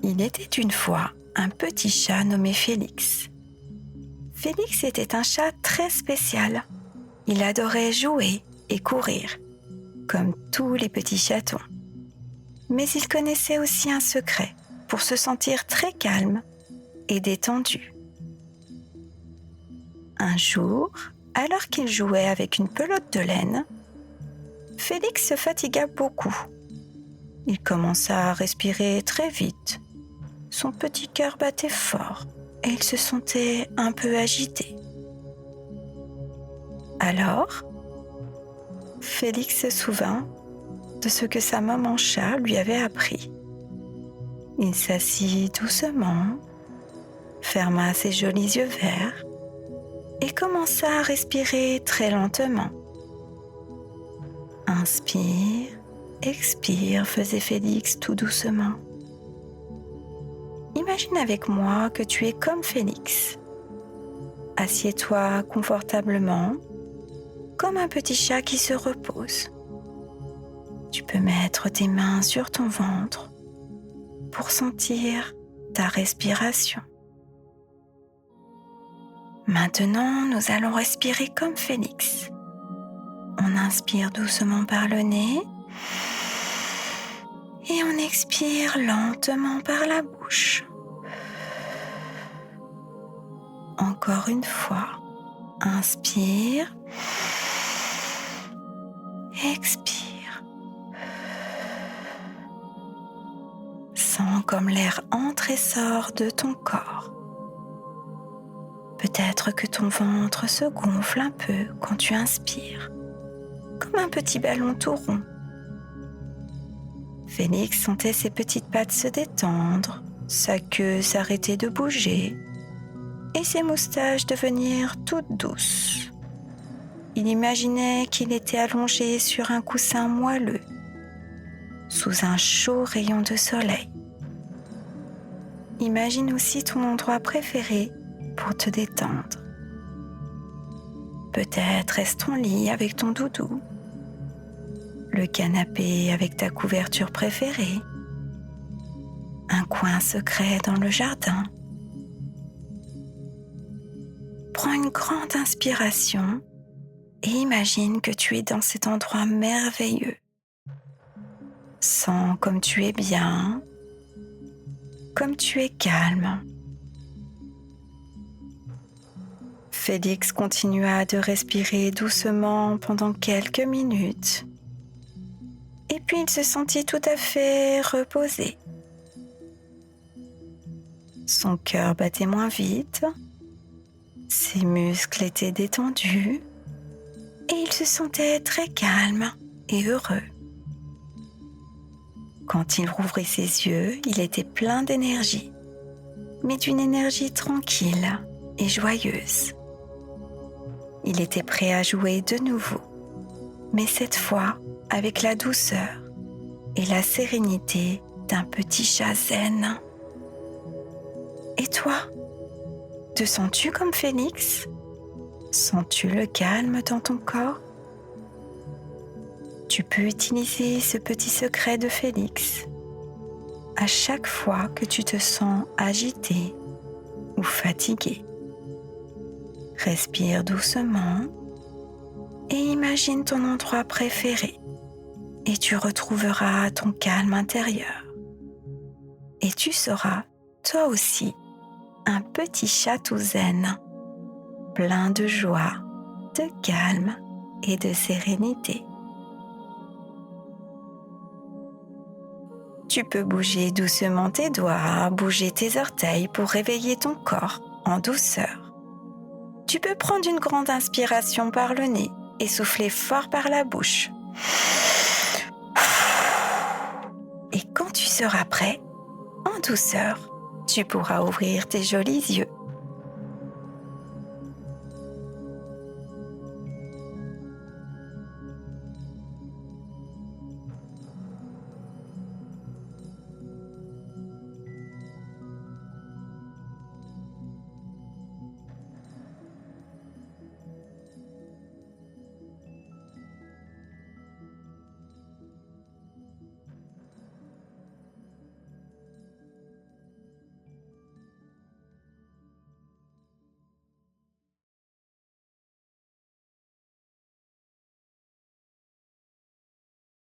Il était une fois un petit chat nommé Félix. Félix était un chat très spécial. Il adorait jouer et courir, comme tous les petits chatons. Mais il connaissait aussi un secret pour se sentir très calme et détendu. Un jour, alors qu'il jouait avec une pelote de laine, Félix se fatigua beaucoup. Il commença à respirer très vite. Son petit cœur battait fort et il se sentait un peu agité. Alors, Félix se souvint de ce que sa maman chat lui avait appris. Il s'assit doucement, ferma ses jolis yeux verts et commença à respirer très lentement. Inspire, expire, faisait Félix tout doucement. Imagine avec moi que tu es comme Félix. Assieds-toi confortablement, comme un petit chat qui se repose. Tu peux mettre tes mains sur ton ventre pour sentir ta respiration. Maintenant, nous allons respirer comme Félix. On inspire doucement par le nez et on expire lentement par la bouche. Encore une fois, inspire, expire. Sens comme l'air entre et sort de ton corps. Peut-être que ton ventre se gonfle un peu quand tu inspires, comme un petit ballon tout rond. Félix sentait ses petites pattes se détendre, sa queue s'arrêter de bouger et ses moustaches devenir toutes douces. Il imaginait qu'il était allongé sur un coussin moelleux, sous un chaud rayon de soleil. Imagine aussi ton endroit préféré pour te détendre. Peut-être est-ce ton lit avec ton doudou, le canapé avec ta couverture préférée, un coin secret dans le jardin. Prends une grande inspiration et imagine que tu es dans cet endroit merveilleux. Sens comme tu es bien, comme tu es calme. Félix continua de respirer doucement pendant quelques minutes. Et puis il se sentit tout à fait reposé. Son cœur battait moins vite, ses muscles étaient détendus et il se sentait très calme et heureux. Quand il rouvrit ses yeux, il était plein d'énergie, mais d'une énergie tranquille et joyeuse. Il était prêt à jouer de nouveau, mais cette fois avec la douceur et la sérénité d'un petit chat zen. Et toi, te sens-tu comme Félix ? Sens-tu le calme dans ton corps ? Tu peux utiliser ce petit secret de Félix à chaque fois que tu te sens agité ou fatigué. Respire doucement et imagine ton endroit préféré et tu retrouveras ton calme intérieur. Et tu seras, toi aussi, un petit chat tout zen, plein de joie, de calme et de sérénité. Tu peux bouger doucement tes doigts, bouger tes orteils pour réveiller ton corps en douceur. Tu peux prendre une grande inspiration par le nez et souffler fort par la bouche. Et quand tu seras prêt, en douceur, tu pourras ouvrir tes jolis yeux